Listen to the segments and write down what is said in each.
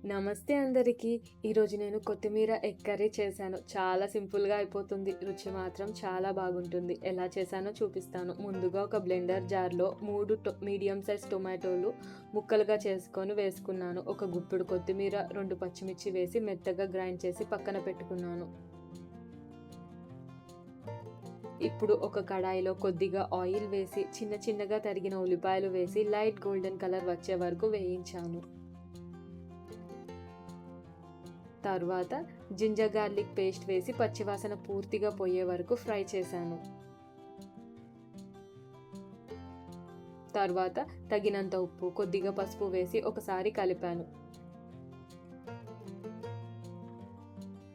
నమస్తే అందరికీ. ఈరోజు నేను కొత్తిమీర ఎగ్ కర్రీ చేశాను. చాలా సింపుల్‌గా అయిపోతుంది. రుచి మాత్రం చాలా బాగుంటుంది. ఎలా చేశానో చూపిస్తాను. ముందుగా ఒక బ్లెండర్ జార్‌లో 3 మీడియం సైజ్ టొమాటోలు ముక్కలుగా చేసుకొని వేసుకున్నాను. ఒక గుప్పెడు కొత్తిమీర, 2 పచ్చిమిర్చి వేసి మెత్తగా గ్రైండ్ చేసి పక్కన పెట్టుకున్నాను. ఇప్పుడు ఒక కడాయిలో కొద్దిగా ఆయిల్ వేసి చిన్న చిన్నగా తరిగిన ఉల్లిపాయలు వేసి లైట్ గోల్డెన్ కలర్ వచ్చే వరకు వేయించాను. తర్వాత జింజర్ గార్లిక్ పేస్ట్ వేసి పచ్చివాసన పూర్తిగా పోయే వరకు ఫ్రై చేశాను. తర్వాత తగినంత ఉప్పు, కొద్దిగా పసుపు వేసి ఒకసారి కలిపాను.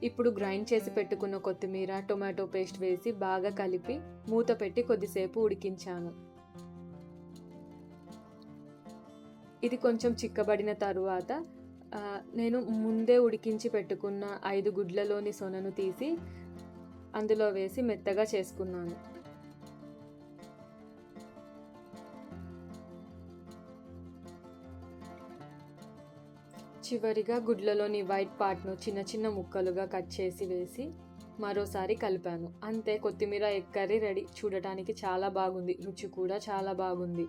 ఇప్పుడు గ్రైండ్ చేసి పెట్టుకున్న కొత్తిమీర, టొమాటో పేస్ట్ వేసి బాగా కలిపి మూత పెట్టి కొద్దిసేపు ఉడికించాను. ఇది కొంచెం చిక్కబడిన తరువాత నేను ముందే ఉడికించి పెట్టుకున్న 5 గుడ్లలోని సొనను తీసి అందులో వేసి మెత్తగా చేసుకున్నాను. చివరిగా గుడ్లలోని వైట్ పార్ట్ను చిన్న చిన్న ముక్కలుగా కట్ చేసి వేసి మరోసారి కలిపాను. అంతే, కొత్తిమీర ఎగ్ కర్రీ రెడీ. చూడటానికి చాలా బాగుంది, రుచి కూడా చాలా బాగుంది.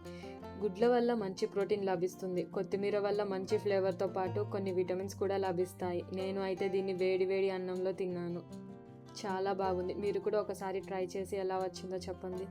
గుడ్ల వల్ల మంచి ప్రోటీన్ లభిస్తుంది. కొత్తిమీర వల్ల మంచి ఫ్లేవర్తో పాటు కొన్ని విటమిన్స్ కూడా లభిస్తాయి. నేను అయితే దీన్ని వేడి వేడి అన్నంలో తిన్నాను. చాలా బాగుంది. మీరు కూడా ఒకసారి ట్రై చేసి ఎలా వచ్చిందో చెప్పండి.